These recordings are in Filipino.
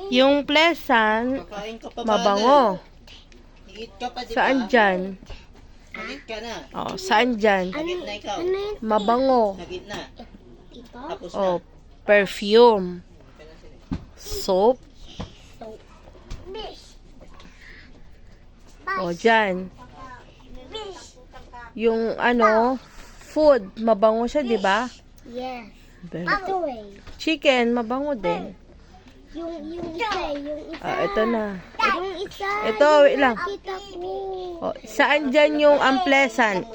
Yung pleasant, Kakain ka pa ba? mabango. Eat ka pa, di ba? Saan dyan? Nag-eat ka na. Oh, saan dyan? Nag-eat na ikaw. Mabango. Nag-eat na. Ito? Tapos na. Oh, perfume. Soap. Bish. Oh, dyan. Bish. Yung ano, food. Mabango siya, di ba? Yes. Very- Ito eh. Chicken, mabango din. Yung isa. Ah, ito na. Yung isa. Ito, wait lang. Kita ko. Oh, saan dyan yung unpleasant?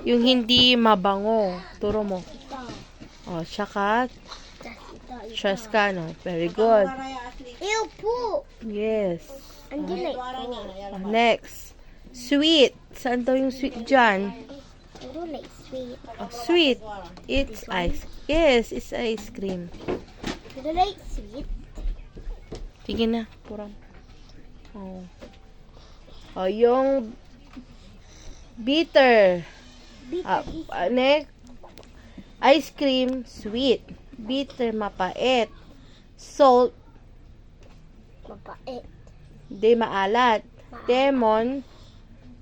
Yung hindi mabango. Turo mo. Ito. Oh, tsaka, Ito. Trascano. Very good. Ew, po. Yes. Andun na ito. Oh, next. Sweet. Saan daw yung sweet dyan? Puro like sweet. Oh, sweet. It's ice. Yes, it's ice cream. Puro like sweet. Sige na, puram. Oh. Oh, yung bitter. Bitter is Next. Ice cream, sweet. Bitter, mapait. Salt, mabait. di maalat. Lemon,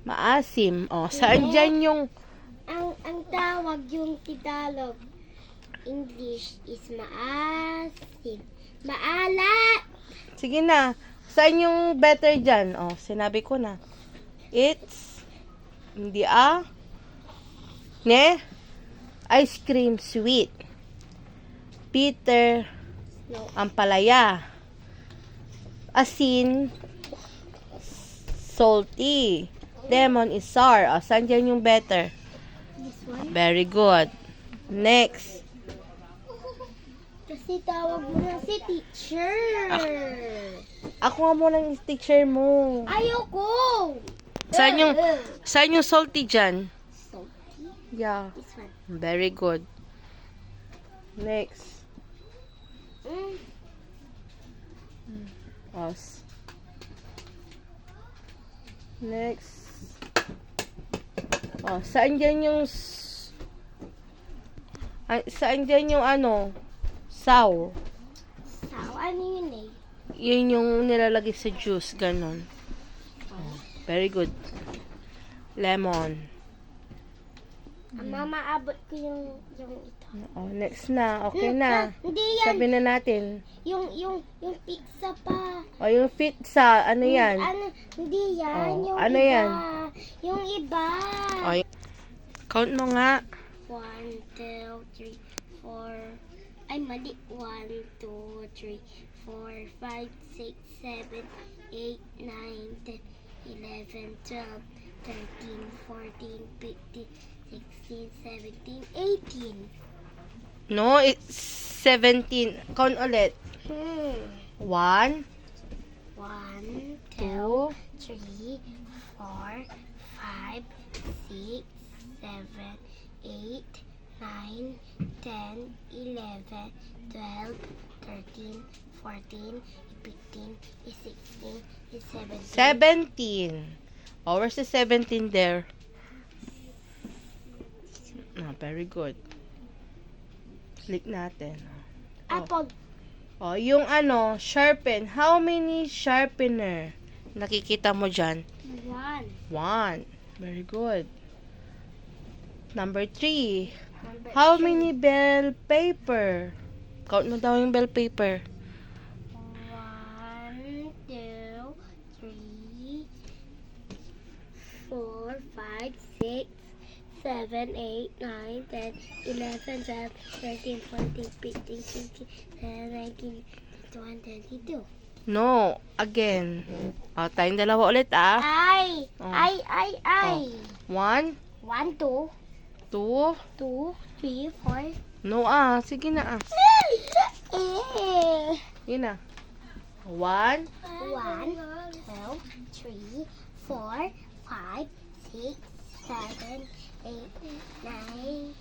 maasim. Oh, saan dyan yung Ang tawag yung Tagalog English is maasim. Maalat. sige na. Saan yung better dyan? Oh, sinabi ko na. It's, hindi ne? Ice cream, sweet. Bitter, No. ampalaya. Asin, salty. Lemon is sour. Oh, saan dyan yung better? This one. Very good. Next. Kasi tawag mo na si teacher. Ako nga muna yung teacher mo. Ayoko. Saan yung salty dyan? Salty. Yeah. This one. Very good. Next. Mm. Us. Next. Oh, saan dyan yung saan dyan yung ano? Sour. So, ano yun eh? Yun yung nilalagay sa juice, ganon. Oh, very good. Lemon. Ang mama abot ko yung ito. Oh, next na. Okay na. Hindi yan. Sabi na natin. Yung pizza pa. Oh, yung pizza, ano yan? Ano, hindi yan. Oh, yung ano iba. yan? Yung iba. Oh, count mo nga. 1, 2, 3, 4. Ay, mali. 1, 2, 3, 4, 5, 6, 7, 8, 9, 10, 11, 12, 13, 14, 15, 16, 17, 18. No, it's 17. Count ulit. 1, 1, 2, 2, 3, 4, 5, 6, 7, 8, 9, 10, 11, 12, 13, 14, 15, 16, 17. 17. Oh, where's the 17 there? Ah, very good. Click natin. Apog. Oh, yung ano, sharpen. How many sharpener? Nakikita mo dyan? 1. 1. Very good. Number 3. Number How 3. many bell paper? Count mo daw yung bell paper. 1, 2, 3, 4, 5, 6, 7, 8, 9, 10, 11, 12, 13, 14, 15, 16, 17, 18, 19, 22. No, again. Oh, tayong dalawa ulit ah. Ay! Oh. Ay! 1, 1, 2, 2. 2, 3, 4. No ah, sige na ah. Yun na. 1, 1, 2, 3, 4, 5, 6, 7, 8, 9,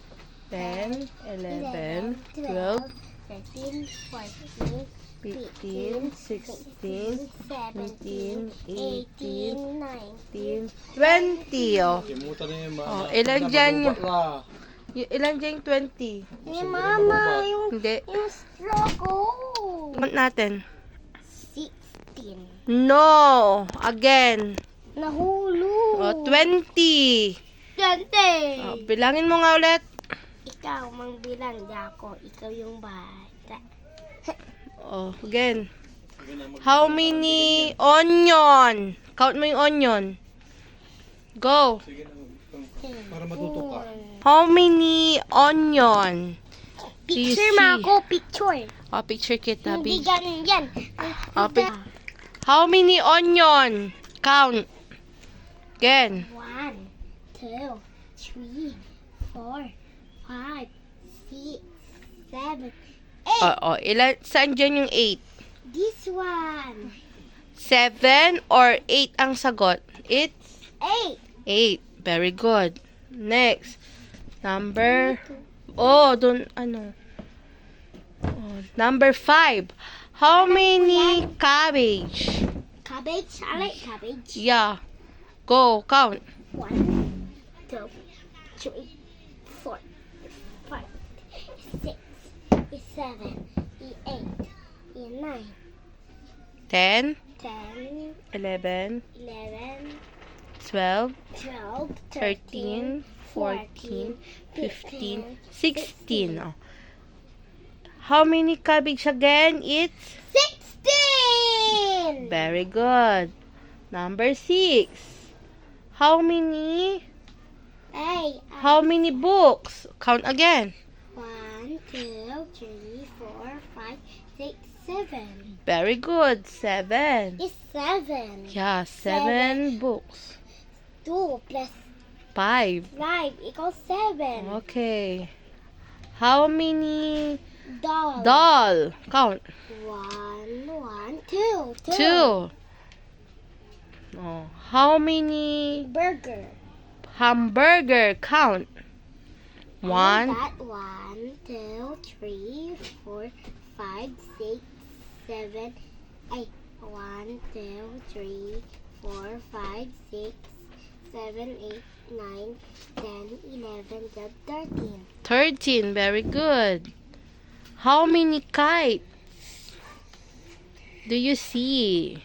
10, 11, 12, 13, 14, 15, 16, 17, 18, 19, 20. Oh. Limutan na yung mga... Oh, ilan dyan yung... Wala. Ilan dyan yung 20? Ni mama, Hindi. yung straw ko. Count natin. 15. No. Again. Nahulog. Oh, 20. 20. Oh, bilangin mo nga ulit. Ikaw, mangbilang di ako. Ikaw yung bata. Oh, again. How many onion? Count mo yung onion. Go. Para matuto ka. How many onion? Do you Picture see? mo ako, picture. Oh, picture kita. Hindi ganun yan. Oh, how many onion? Count. Again. 1, 2, 3, 4, 5, 6, 7, 8. Ilan? Saan dyan yung 8? This one. 7 or 8 ang sagot? It's 8. 8. Very good. Next. Number. Oh, dun, ano. Oh, number 5. How many cabbage? Cabbage. I like cabbage. Yeah. Go, count. 1, 2, 3, 4, 5, 6, 7, 8, 9, 10, 10, 11, 11, 12, 12, 13, 14, 15, 16. Oh. How many cabbage again? It's 16. very good. Number 6. How many? Hey, How many books? Count again. 1, 2, 3, 4, 5, 6, 7. Very good. 7. It's 7. Yeah, 7 books. 2 plus 5. 5 equals 7. Okay. How many Doll. doll? Count. 1, 1, 2. 2. Oh. How many Burger. hamburger? Count. 1. 1, 2, 3, 4, 5, 6, 7, 8. 1, 2, 3, 4, 5, 6, 7, 8, 9, 10, 11, 12, 13. 13. Very good. How many kites do you see?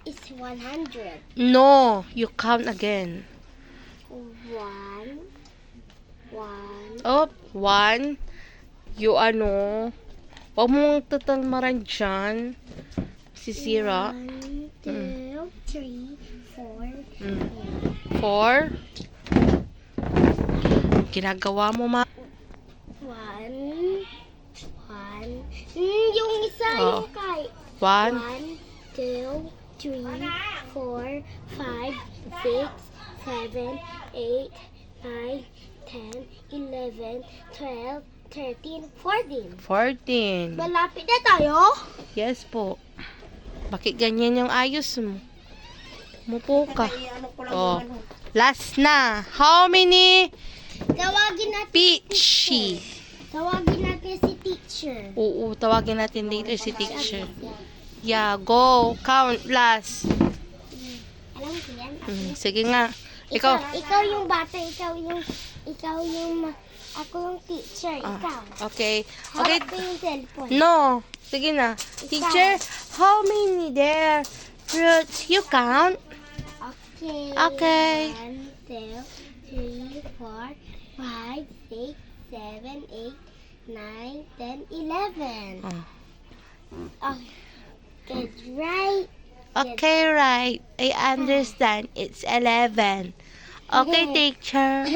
It's 100. No, you count again. 1, 1, Oh, 1. You ano, huwag mong tatalmaran dyan. Sisira. 1, 2, 3, 4, 4. Ginagawa mo, ma. 1, 1. Yung isa, Oh. yung kay. 1. 1, 2, 3, 4, 5, 6, 7, 8, 9, 10, 11, 12, 13, 14. 14. Malapit na tayo. Yes po. Bakit ganyan yung ayos mo? Mupo ka. Ano ko lang Oh. yung ano. Last na. How many Tawagin natin peachy? Tawagin natin si teacher. Oo, tawagin natin later si teacher. Yeah, go. Count last. Alam ko yan. Sige nga. Ikaw. Ikaw yung bata, ako yung teacher, Ah, ikaw. okay. Okay. Hawak ko yung cellphone. No. Sige na. Teacher, how many there fruits you count? Okay. Okay. 1, 2, 3, 4, 5, 6, 7, 8, 9, 10, 11. Oh. Okay, right. Okay, right. I understand. It's 11. Okay, teacher.